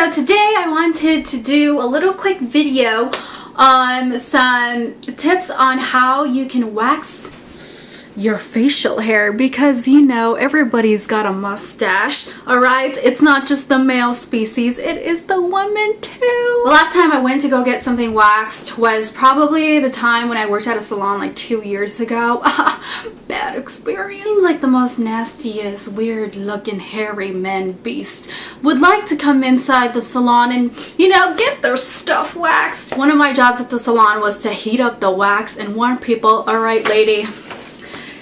So today I wanted to do a little quick video on some tips on how you can wax your facial hair, because you know everybody's got a mustache, alright? It's not just the male species, it is the woman too. The last time I went to go get something waxed was probably the time when I worked at a salon like 2 years ago. Bad experience. Seems like the most nastiest, weird looking hairy man beast would like to come inside the salon and, you know, get their stuff waxed. One of my jobs at the salon was to heat up the wax and warn people, alright lady,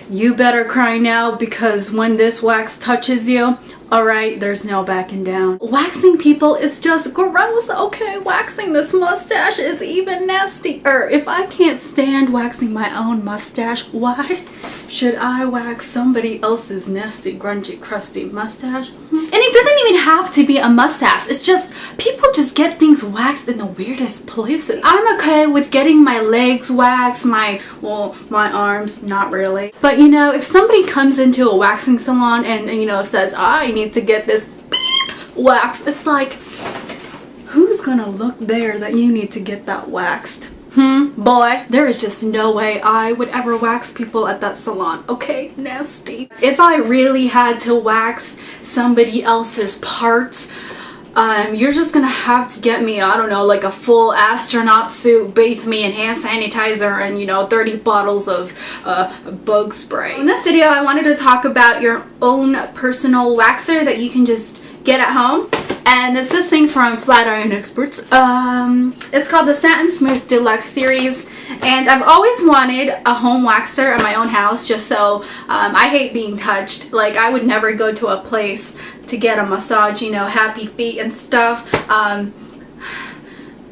you better cry now, because when this wax touches you, alright, there's no backing down. Waxing people is just gross, okay? Waxing this mustache is even nastier. If I can't stand waxing my own mustache, why should I wax somebody else's nasty, grungy, crusty mustache? And it doesn't even have to be a mustache. It's just, people just get things waxed in the weirdest places. I'm okay with getting my legs waxed, my arms, not really. But you know, if somebody comes into a waxing salon and you know, says, I need to get this beep waxed, it's like, who's gonna look there that you need to get that waxed? Boy, there is just no way I would ever wax people at that salon. Okay, nasty. If I really had to wax somebody else's parts, you're just gonna have to get me, I don't know, like a full astronaut suit, bathe me in hand sanitizer, and you know, 30 bottles of bug spray. In this video, I wanted to talk about your own personal waxer that you can just get at home. And it's this thing from Flatiron Experts. It's called the Satin Smooth Deluxe Series. And I've always wanted a home waxer at my own house, just so I hate being touched. Like, I would never go to a place to get a massage, you know, happy feet and stuff.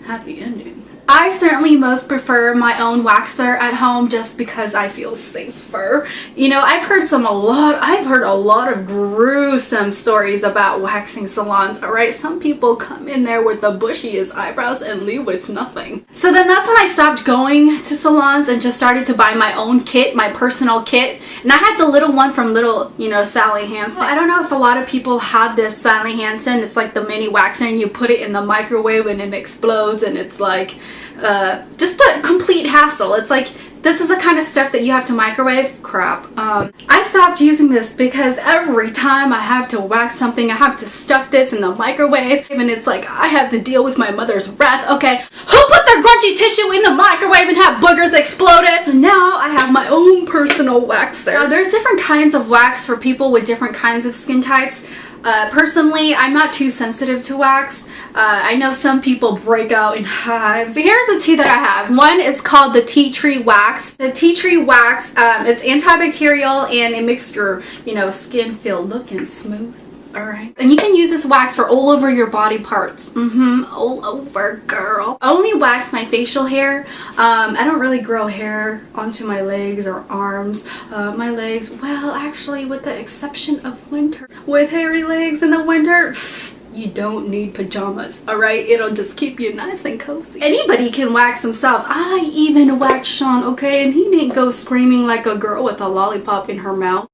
Happy ending. I certainly most prefer my own waxer at home just because I feel safer. You know, I've heard a lot of gruesome stories about waxing salons, alright? Some people come in there with the bushiest eyebrows and leave with nothing. So then that's when I stopped going to salons and just started to buy my own kit, my personal kit. And I had the little one from you know, Sally Hansen. I don't know if a lot of people have this Sally Hansen. It's like the mini waxer and you put it in the microwave and it explodes, and it's like just a complete hassle. It's like, this is the kind of stuff that you have to microwave. Crap. I stopped using this because every time I have to wax something, I have to stuff this in the microwave, and it's like I have to deal with my mother's wrath. Okay, who put their grungy tissue in the microwave and have boogers exploded? So now I have my own personal waxer. Now, there's different kinds of wax for people with different kinds of skin types. Personally, I'm not too sensitive to wax. I know some people break out in hives. So here's the two that I have. One is called the tea tree wax. The tea tree wax, it's antibacterial and it makes your, you know, skin feel looking smooth. Alright. And you can use this wax for all over your body parts. All over, girl. I only wax my facial hair. I don't really grow hair onto my legs or arms. My legs, well, actually, with the exception of winter. With hairy legs in the winter, you don't need pajamas, alright? It'll just keep you nice and cozy. Anybody can wax themselves. I even waxed Sean, okay? And he didn't go screaming like a girl with a lollipop in her mouth.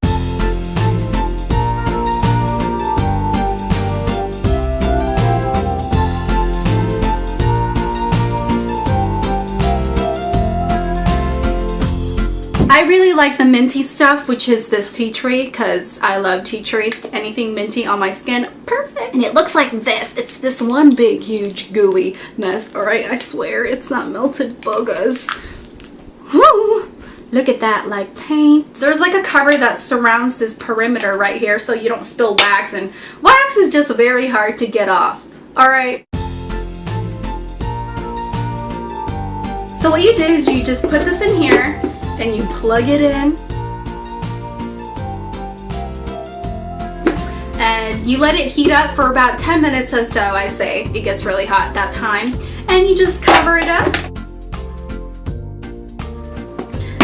I really like the minty stuff, which is this tea tree, because I love tea tree. Anything minty on my skin, perfect. And it looks like this. It's this one big, huge, gooey mess. Alright, I swear it's not melted boogers. Woo! Look at that, like paint. There's like a cover that surrounds this perimeter right here so you don't spill wax, and wax is just very hard to get off. Alright. So what you do is you just put this in here and you plug it in and you let it heat up for about 10 minutes or so. I say it gets really hot that time, and you just cover it up,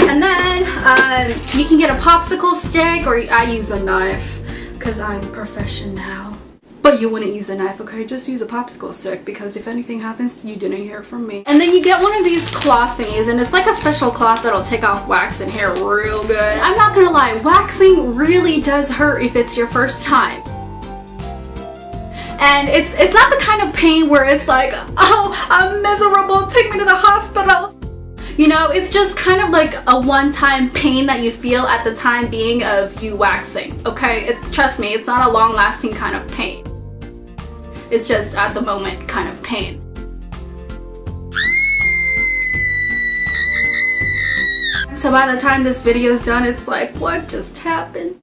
and then you can get a popsicle stick, or I use a knife because I'm professional. But you wouldn't use a knife, okay? Just use a popsicle stick, because if anything happens, you didn't hear from me. And then you get one of these cloth thingies, and it's like a special cloth that'll take off wax and hair real good. I'm not gonna lie, waxing really does hurt if it's your first time. And it's not the kind of pain where it's like, oh, I'm miserable, take me to the hospital. You know, it's just kind of like a one-time pain that you feel at the time being of you waxing, okay? Trust me, it's not a long-lasting kind of pain. It's just at the moment kind of pain. So by the time this video is done, it's like, what just happened?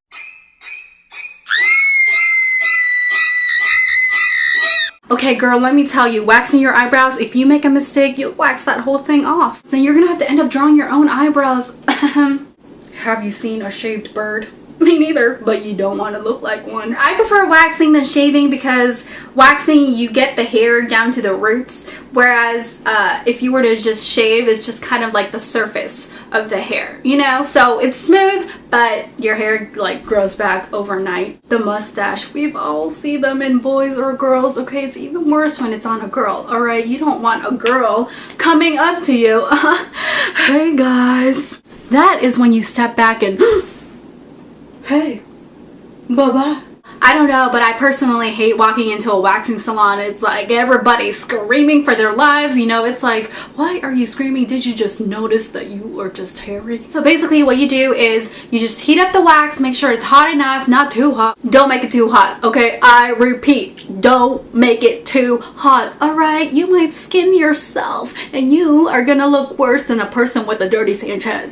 Okay, girl, let me tell you, waxing your eyebrows, if you make a mistake, you'll wax that whole thing off. Then you're gonna have to end up drawing your own eyebrows. Have you seen a shaved bird? Me neither, but you don't want to look like one. I prefer waxing than shaving because waxing, you get the hair down to the roots, whereas if you were to just shave, it's just kind of like the surface of the hair, you know? So it's smooth, but your hair like grows back overnight. The mustache, we've all seen them in boys or girls. Okay, it's even worse when it's on a girl, all right? You don't want a girl coming up to you. Hey guys. That is when you step back and hey, bye-bye. I don't know, but I personally hate walking into a waxing salon. It's like everybody's screaming for their lives. You know, it's like, why are you screaming? Did you just notice that you are just hairy? So basically what you do is you just heat up the wax, make sure it's hot enough, not too hot. Don't make it too hot, okay? I repeat, don't make it too hot, all right? You might skin yourself and you are gonna look worse than a person with a dirty Sanchez.